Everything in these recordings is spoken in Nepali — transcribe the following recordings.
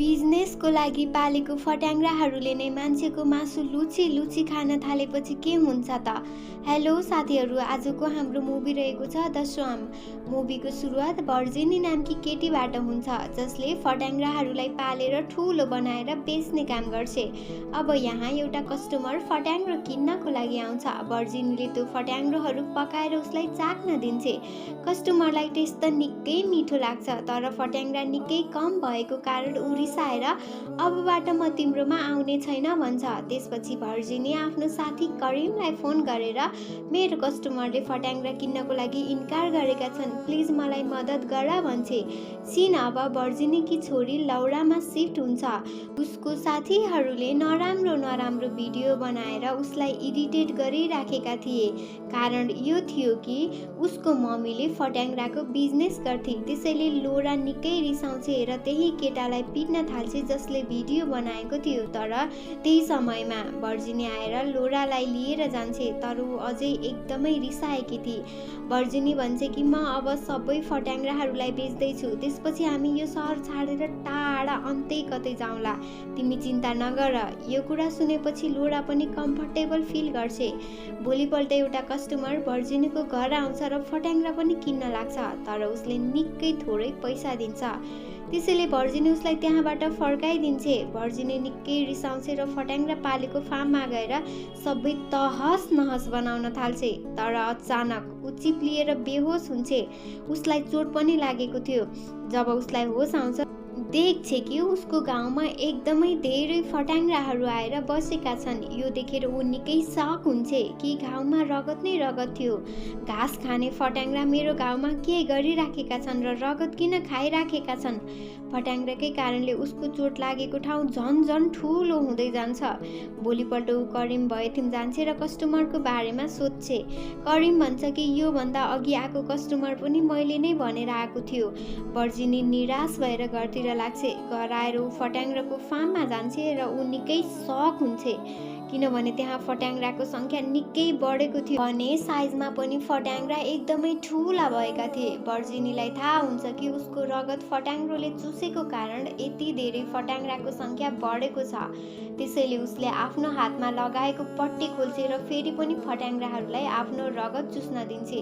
बिजनेसको लागि पालेको फट्याङ्ग्राहरूले नै मान्छेको मासु लुची लुची खान थालेपछि के हुन्छ त? हेलो साथीहरू, आजको हाम्रो मुभी रहेको छ द स्वाम। मुभीको सुरुवात भर्जिनी नामकी केटीबाट हुन्छ, जसले फट्याङ्ग्राहरूलाई पालेर ठुलो बनाएर बेच्ने काम गर्छे। अब यहाँ एउटा कस्टमर फट्याङ्ग्रो किन्नको लागि आउँछ। भर्जिनीले त्यो फट्याङ्ग्रोहरू पकाएर उसलाई चाख्न दिन्छे। कस्टमरलाई टेस्ट त निकै मिठो लाग्छ, तर फट्याङ्ग्रा निकै कम भएको कारण उ रिसाएर अबबाट म तिम्रोमा आउने छैन भन्छ। त्यसपछि भर्जिनी आफ्नो साथी करिमलाई फोन गरेर मेरो कस्टमरले फट्याङ्ग्रा किन्नको लागि इन्कार गरेका छन्, प्लिज मलाई मद्दत गर भन्छे। सिन अब भर्जिनीकी छोरी लौरामा सिफ्ट हुन्छ। उसको साथीहरूले नराम्रो नराम्रो भिडियो बनाएर उसलाई इरिटेट गरिराखेका थिए। कारण यो थियो कि उसको मम्मीले फट्याङ्ग्राको बिजनेस गर्थे, त्यसैले लौरा निकै रिसाउँछे र त्यही केटालाई पिट्न थाल्छे जसले भिडियो बनाएको थियो। तर त्यही समयमा भर्जिनी आएर लौरालाई लिएर जान्छे, तर ऊ अझै एकदमै रिसाएकी थिए। भर्जिनी भन्छ कि म अब सबै फट्याङ्ग्राहरूलाई बेच्दैछु, त्यसपछि हामी यो सहर छाडेर टाढा अन्तै कतै जाउँला, तिमी चिन्ता नगर। यो कुरा सुनेपछि लौरा पनि कम्फर्टेबल फिल गर्छे। भोलिपल्ट एउटा कस्टमर भर्जिनीको घर आउँछ र फट्याङ्ग्रा पनि किन्न लाग्छ, तर उसले निकै थोरै पैसा दिन्छ। त्यसैले भर्जिनी उसलाई त्यहाँबाट फर्काइदिन्छे। भर्जिनी निकै रिसाउँछे र फट्याङ्ग्रा पालेको फार्ममा गएर सबै तहस नहस बनाउन थाल्छे। तर अचानक ऊ चिप्लिएर बेहोस हुन्छे। उसलाई चोट पनि लागेको थियो। जब उसलाई होस आउँछ देख्छे कि उसको गाउँमा एकदमै धेरै फट्याङ्ग्राहरू आएर बसेका छन्। यो देखेर ऊ निकै सक हुन्छे कि गाउँमा रगत नै रगत थियो। घाँस खाने फट्याङ्ग्रा मेरो गाउँमा के गरिराखेका छन् र रगत किन खाइराखेका छन्? फट्याङ्ग्राकै कारणले उसको चोट लागेको ठाउँ झन झन ठुलो हुँदै जान्छ। भोलिपल्ट ऊ करिम भएथिम जान्छे र कस्टमरको बारेमा सोध्छे। करिम भन्छ कि योभन्दा अघि आएको कस्टमर पनि मैले नै भनेर आएको थियो। भर्जिनी निराश भएर घरतिर लाग्छे। घर आएर ऊ फट्याङ्ग्राको फार्ममा जान्छे र ऊ निकै सक हुन्छे, किनभने त्यहाँ फट्याङ्ग्राको सङ्ख्या निकै बढेको थियो भने साइजमा पनि फट्याङ्ग्रा एकदमै ठुला भएका थिए। भर्जिनीलाई थाहा हुन्छ कि उसको रगत फट्याङ्ग्रोले चुसेको कारण यति धेरै फट्याङ्ग्राको सङ्ख्या बढेको छ। त्यसैले उसले आफ्नो हातमा लगाएको पट्टी खोल्छे र फेरि पनि फट्याङ्ग्राहरूलाई आफ्नो रगत चुस्न दिन्छे,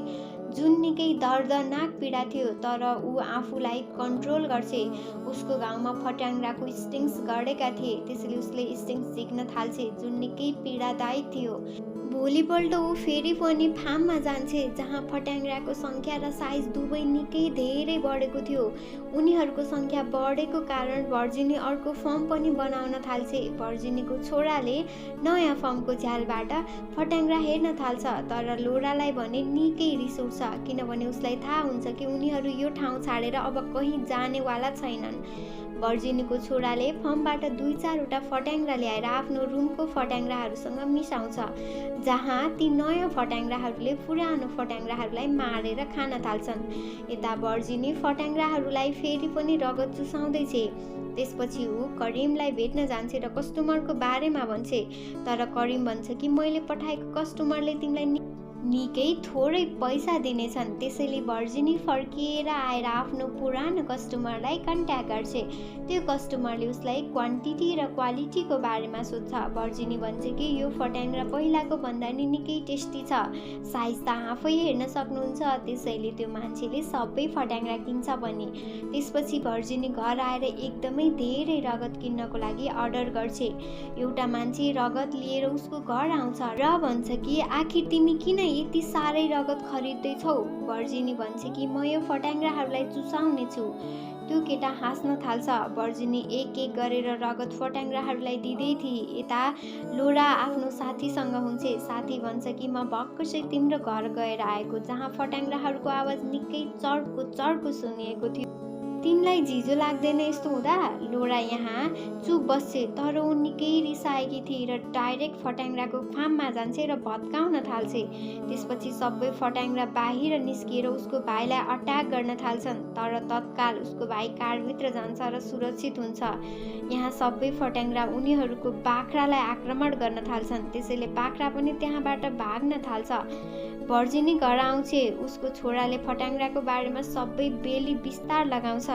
जुन निकै दर्दनाक पीडा थियो। तर ऊ आफूलाई कन्ट्रोल गर्छे। उसको गाउँमा फट्याङ्ग्राको स्टिङ्स गढेका थिए, त्यसैले उसले स्टिङ्स झिक्न थाल्छे, जुन निकै पीडादायक थियो। भोलिपल्ट ऊ फेरि पनि फार्ममा जान्छे, जहाँ फट्याङ्ग्राको सङ्ख्या र साइज दुवै निकै धेरै बढेको थियो। उनीहरूको सङ्ख्या बढेको कारण भर्जिनी अर्को फर्म पनि बनाउन थाल्छे। भर्जिनीको छोराले नयाँ फर्मको झ्यालबाट फट्याङ्ग्रा हेर्न थाल्छ, तर लौरालाई भने निकै रिस उठ्छ, किनभने उसलाई थाहा हुन्छ कि उनीहरू यो ठाउँ छाडेर अब कहीँ जानेवाला छैनन्। भर्जिनीको छोराले फर्मबाट 2-4वटा फट्याङ्ग्रा ल्याएर आफ्नो रुमको फट्याङ्ग्राहरूसँग मिसाउँछ, जहाँ ती नयाँ फट्याङ्ग्राहरूले पुरानो फट्याङ्ग्राहरूलाई मारेर खान थाल्छन्। यता भर्जिनी फट्याङ्ग्राहरूलाई फेरि पनि रगत चुसाउँदैछे। त्यसपछि ऊ करिमलाई भेट्न जान्छे र कस्टमरको बारेमा भन्छे, तर करिम भन्छ कि मैले पठाएको कस्टमरले तिमीलाई निकै थोरै पैसा दिनेछन्। त्यसैले भर्जिनी फर्किएर आएर आफ्नो पुरानो कस्टमरलाई कन्ट्याक्ट गर्छे। त्यो कस्टमरले उसलाई क्वान्टिटी र क्वालिटीको बारेमा सोध्छ। भर्जिनी भन्छ कि यो फट्याङ्ग्रा पहिलाको भन्दा नि निकै टेस्टी छ, साइज त आफै हेर्न सक्नुहुन्छ, त्यसैले त्यो मान्छेले सबै फट्याङ्ग्रा किन्छ भने। त्यसपछि भर्जिनी घर आएर एकदमै धेरै रगत किन्नको लागि अर्डर गर्छे। एउटा मान्छे रगत लिएर उसको घर आउँछ र भन्छ कि आखिर तिमी किन यति साह्रै रगत खरिद्दैछौ? भर्जिनी भन्छ कि म यो फट्याङ्ग्राहरूलाई चुसाउने छु। त्यो केटा हाँस्न थाल्छ। भर्जिनी एक एक गरेर रगत फट्याङ्ग्राहरूलाई दिँदै थिए। यता लौरा आफ्नो साथीसँग हुन्छे। साथी भन्छ कि म भक्कसै तिम्रो घर गएर आएको, जहाँ फट्याङ्ग्राहरूको आवाज निकै चर्को चर्को सुनिएको थियो। तिमीलाई झिजो लाग्दैन यस्तो हुँदा? लौरा यहाँ चुप बस्छे, तर ऊ निकै रिसाएकी थिए र डाइरेक्ट फट्याङ्ग्राको फार्ममा जान्छे र भत्काउन थाल्छे। त्यसपछि सबै फट्याङ्ग्रा बाहिर निस्किएर उसको भाइलाई अट्याक गर्न थाल्छन्, तर तत्काल उसको भाइ कारभित्र जान्छ र सुरक्षित हुन्छ। यहाँ सबै फट्याङ्ग्रा उनीहरूको बाख्रालाई आक्रमण गर्न थाल्छन्, त्यसैले बाख्रा पनि त्यहाँबाट भाग्न थाल्छ। भर्जिनी घर आउँछे। उसको छोराले फट्याङ्ग्राको बारेमा सबै बेली विस्तार लगाउँछ।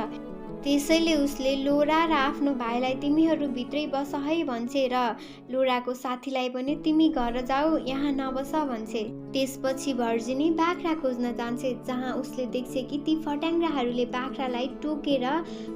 त्यसैले उसले लोरा र आफ्नो भाइलाई तिमीहरू भित्रै बस है भन्छे र लोराको साथीलाई पनि तिमी घर जाऊ, यहाँ नबस भन्छे। त्यसपछि भर्जिनी बाख्रा खोज्न जान्छे, जहाँ उसले देख्छे कि ती फट्याङ्ग्राहरूले बाख्रालाई टोकेर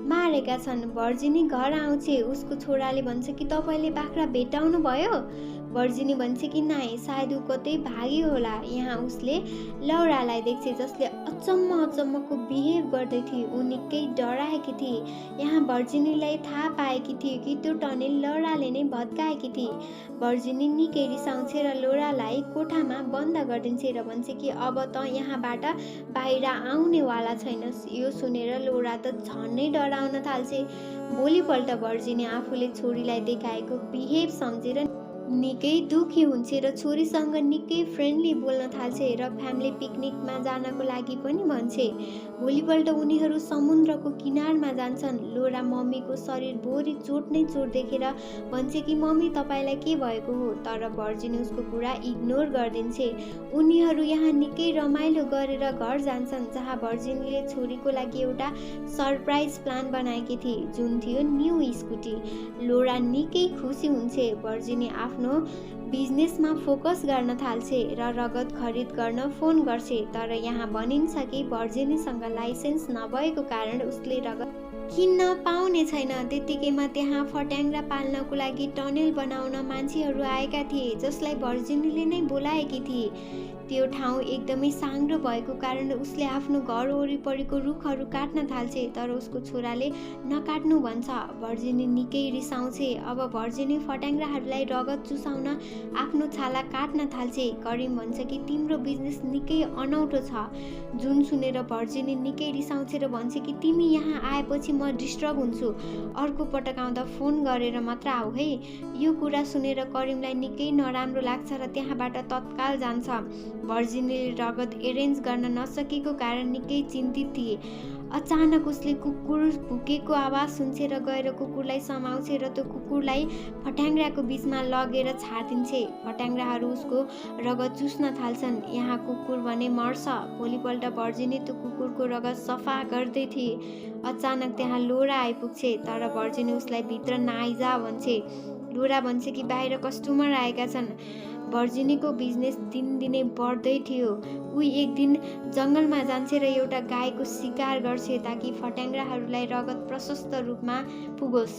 मारेका छन्। भर्जिनी घर आउँछे, उसको छोराले भन्छ कि तपाईँले बाख्रा भेट्टाउनु भयो? भर्जिनी भन्छ कि नाइ, सायद ऊ कतै भाग्यो होला। यहाँ उसले लौरालाई देख्छे, जसले अचम्मको बिहेभ गर्दै थिए। ऊ निकै डराएकी थिए। यहाँ भर्जिनीलाई थाहा पाएकी थिए कि त्यो टनेल लौराले नै भत्काएकी थिए। भर्जिनी निकै रिसाउँछे र लौरालाई कोठामा बन्द गरिदिन्छे र भन्छ कि अब त यहाँबाट बाहिर आउनेवाला छैनस्। यो सुनेर लौरा त झनै डराउन थाल्छे। भोलिपल्ट भर्जिनी आफूले छोरीलाई देखाएको बिहेभ सम्झेर निकै दुखी हुन्छे र छोरीसँग निकै फ्रेन्डली बोल्न थाल्छे र फ्यामिली पिकनिकमा जानको लागि पनि भन्छे। भोलिपल्ट उनीहरू समुद्रको किनारमा जान्छन्। लोरा मम्मीको शरीरभरि चोट नै चोट देखेर भन्छ कि मम्मी तपाईँलाई के भएको हो, तर भर्जिनी उसको कुरा इग्नोर गरिदिन्छे। उनीहरू यहाँ निकै रमाइलो गरेर घर जान्छन्, जहाँ भर्जिनीले छोरीको लागि एउटा सरप्राइज प्लान बनाएकी थिए, जुन थियो न्यू स्कुटी। लोरा निकै खुसी हुन्छे। भर्जिनी आफ्नो बिजनेसमा फोकस गर्न थाल्छे र रगत खरिद गर्न फोन गर्छे, तर यहाँ भनिन्छ कि भर्जिनीसँग लाइसेन्स नभएको कारण उसले रगत किन्न पाउने छैन। त्यतिकैमा त्यहाँ फट्याङ्ग्रा पाल्नको लागि टनेल बनाउन मान्छेहरू आएका थिए, जसलाई भर्जिनीले नै बोलाएकी थिए। त्यो ठाउँ एकदमै साङ्ग्रो भएको कारण उसले आफ्नो घर वरिपरिको रुखहरू काट्न थाल्छे, तर उसको छोराले नकाट्नु भन्छ। भर्जिनी निकै रिसाउँछे। अब भर्जिनी फट्याङ्ग्राहरूलाई रगत चुसाउन आफ्नो छाला काट्न थाल्छे। करिम भन्छ कि तिम्रो बिजनेस निकै अनौठो छ, जुन सुनेर भर्जिनी निकै रिसाउँछे र भन्छ कि तिमी यहाँ आएपछि म डिस्टर्ब हुन्छु, अर्को पटक आउँदा फोन गरेर मात्र आऊ है। यो कुरा सुनेर करिमलाई निकै नराम्रो लाग्छ र त्यहाँबाट तत्काल जान्छ। भर्जिनीले रगत एरेन्ज गर्न नसकेको कारण निकै चिन्तित थिए। अचानक उसले कुकुर भुकेको आवाज सुन्छे र गएर कुकुरलाई समाउँछे र त्यो कुकुरलाई फट्याङ्ग्राको बिचमा लगेर छाडिदिन्छे। फट्याङ्ग्राहरू उसको रगत चुस्न थाल्छन्। यहाँ कुकुर भने मर्छ। भोलिपल्ट भर्जिनी त्यो कुकुरको रगत सफा गर्दै थिए। अचानक त्यहाँ लोरा आइपुग्छे, तर भर्जिनी उसलाई भित्र नआइजा भन्छे। लोरा भन्छ कि बाहिर कस्टमर आएका छन्। भर्जिनीको बिजनेस दिनदिनै बढ्दै थियो। ऊ एक दिन जङ्गलमा जान्छे र एउटा गाईको शिकार गर्छे ताकि फट्याङ्ग्राहरूलाई रगत प्रशस्त रूपमा पुगोस्।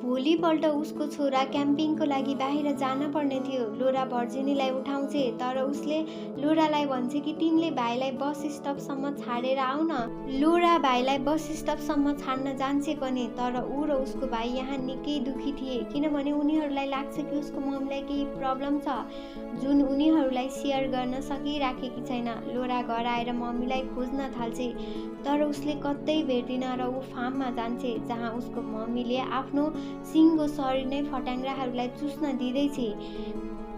भोलिपल्ट उसको छोरा क्याम्पिङको लागि बाहिर जान पर्ने थियो। लोरा भर्जिनीलाई उठाउँछे, तर उसले लोरालाई भन्छ कि तिमीले भाइलाई बस स्टपसम्म छाडेर आऊ न। लोरा भाइलाई बस स्टपसम्म छाड्न जान्छे पनि, तर ऊ र उसको भाइ यहाँ निकै दुखी थिए, किनभने उनीहरूलाई लाग्छ कि उसको मम्मीलाई केही प्रब्लम छ, जुन उनीहरूलाई सेयर गर्न सकिराखेकी छैन। लोरा घर आएर मम्मीलाई खोज्न थाल्छे, तर उसले कतै भेट्दिन र ऊ फार्ममा जान्छे, जहाँ उसको मम्मीले आफ्नो सिङ्गो शरीर नै फट्याङ्ग्राहरूलाई चुस्न दिँदैछ।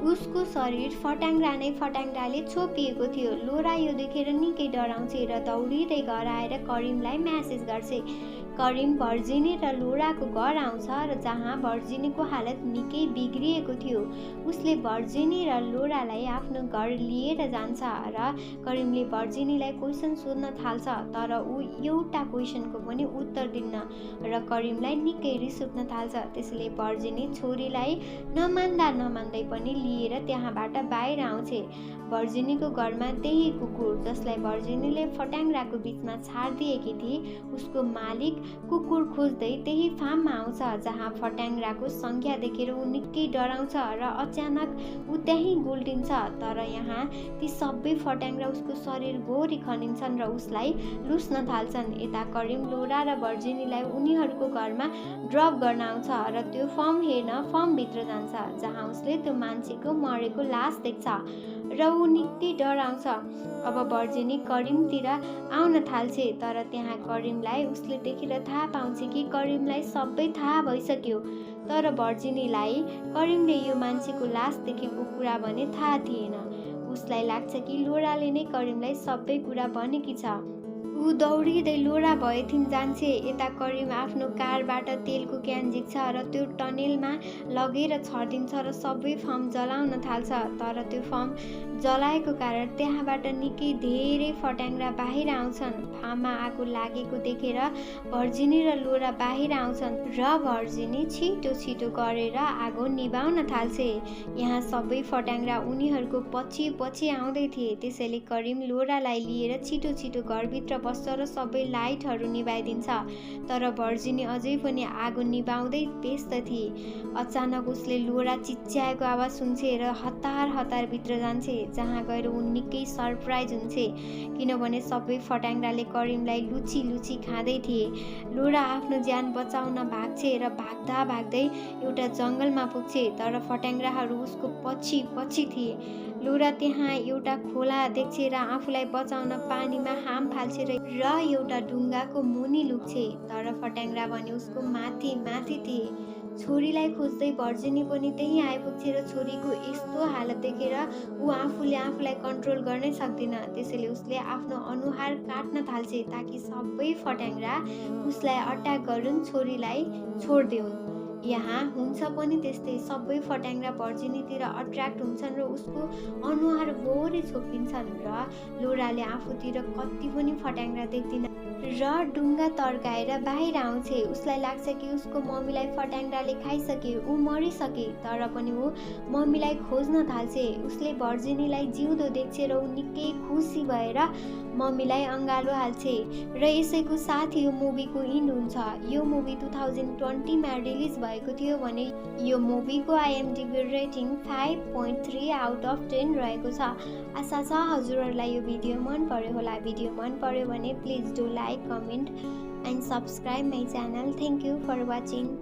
उसको शरीर फट्याङ्ग्राले छोपिएको थियो। लोरा यो देखेर निकै डराउँछे र दौडिँदै घर आएर करिमलाई म्यासेज गर्छे। करिम भर्जिनी र लोराको घर आउँछ र जहाँ भर्जिनीको हालत निकै बिग्रिएको थियो। उसले भर्जिनी र लोरालाई आफ्नो घर लिएर जान्छ र करिमले भर्जिनीलाई क्वेसन सोध्न थाल्छ, तर ऊ एउटा क्वेसनको पनि उत्तर दिन्न र करिमलाई निकै रिस उठ्न थाल्छ। त्यसैले भर्जिनी छोरीलाई नमान्दै पनि लिएर त्यहाँबाट बाहिर आउँछे। भर्जिनीको घरमा त्यही कुकुर जसलाई भर्जिनीले फट्याङ्ग्राको बिचमा छाडिदिएकी थिए, उसको मालिक कुकुर खोज्दै त्यही फार्ममा आउँछ, जहाँ फट्याङ्ग्राको सङ्ख्या देखेर ऊ निकै डराउँछ र अचानक ऊ त्यहीँ गुल्टिन्छ। तर यहाँ ती सबै फट्याङ्ग्रा उसको शरीरभरि खनिन्छन् र उसलाई लुस्न थाल्छन्। यता करिम लोरा र भर्जिनीलाई उनीहरूको घरमा ड्रप गर्न आउँछ र त्यो फर्मभित्र जान्छ, जहाँ उसले त्यो मान्छेको मरेको लास देख्छ र ऊ निकै डराउँछ। अब भर्जिनी करिमतिर आउन थाल्छे, तर त्यहाँ करिमलाई उसले देखेर थाहा पाउँछ कि करिमलाई सबै थाहा भइसक्यो। तर भर्जिनीलाई करिमले यो मान्छेको लास देखेको कुरा भने थाहा थिएन। उसलाई लाग्छ कि लोराले नै करिमलाई सबै कुरा भनेकी छ। ऊ दौडिँदै लोरा भएथिन जान्छे। यता करिम आफ्नो कारबाट तेलको क्यान झिक्छ र त्यो टनेलमा लगेर छरिदिन्छ र सबै फर्म जलाउन थाल्छ। तर त्यो फर्म जलाएको कारण त्यहाँबाट निकै धेरै फट्याङ्ग्रा बाहिर आउँछन्। फार्ममा आगो लागेको देखेर भर्जिनी र लोरा बाहिर आउँछन् र भर्जिनी छिटो छिटो गरेर आगो निभाउन थाल्छे। यहाँ सबै फट्याङ्ग्रा उनीहरूको पछि पछि आउँदै थिए। त्यसैले करिम लोरालाई लिएर छिटो छिटो घरभित्र बस्छ र सबै लाइटहरू निभाइदिन्छ। तर भर्जिनी अझै पनि आगो निभाउँदै व्यस्त थिए। अचानक उसले लोरा चिच्याएको आवाज सुन्छे र हतार हतार भित्र जान्छे, जहाँ गएर ऊ निकै सरप्राइज हुन्छे किनभने सबै फट्याङ्ग्राले करिमलाई लुची लुची खाँदै थिए। लोरा आफ्नो ज्यान बचाउन भाग्छे र भाग्दा भाग्दै एउटा जङ्गलमा पुग्छे, तर फट्याङ्ग्राहरू उसको पछि पछि थिए। लोरा त्यहाँ एउटा खोला देख्छे र आफूलाई बचाउन पानीमा हाम फाल्छे र एउटा ढुङ्गाको मुनि लुक्छे, तर फट्याङ्ग्रा भने उसको माथि माथि थिए। छोरीलाई खोज्दै भर्जिनी पनि त्यहीँ आइपुग्छे र छोरीको यस्तो हालत देखेर ऊ आफूले आफूलाई कन्ट्रोल गर्नै सक्दिन। त्यसैले उसले आफ्नो अनुहार काट्न थाल्छे ताकि सबै फट्याङ्ग्रा उसलाई अट्याक गरून्, छोरीलाई छोडिदिउन्। यहाँ हुन्छ पनि त्यस्तै, सबै फट्याङ्ग्रा भर्जिनीतिर अट्र्याक्ट हुन्छन् र उसको अनुहार भोरै छोपिन्छन् र लोराले आफूतिर कति पनि फट्याङ्ग्रा देख्दिन र ढुङ्गा तर्काएर बाहिर आउँछे। उसलाई लाग्छ कि उसको मम्मीलाई फट्याङ्ग्राले खाइसके, ऊ मरिसके, तर पनि ऊ मम्मीलाई खोज्न थाल्छे। उसले भर्जिनीलाई जिउँदो देख्छे र ऊ निकै खुसी भएर मम्मीलाई अँगालो हाल्छे। र यसैको साथ यो मुभीको इन्ड हुन्छ। यो मुभी 2020 मा रिलिज भएको थियो भने यो मुभीको IMDb रेटिङ 5.3 आउट अफ 10 रहेको छ। आशा छ हजुरहरूलाई यो भिडियो मन पर्यो होला। भिडियो मन पर्यो भने please do like, comment and subscribe my channel. Thank you for watching.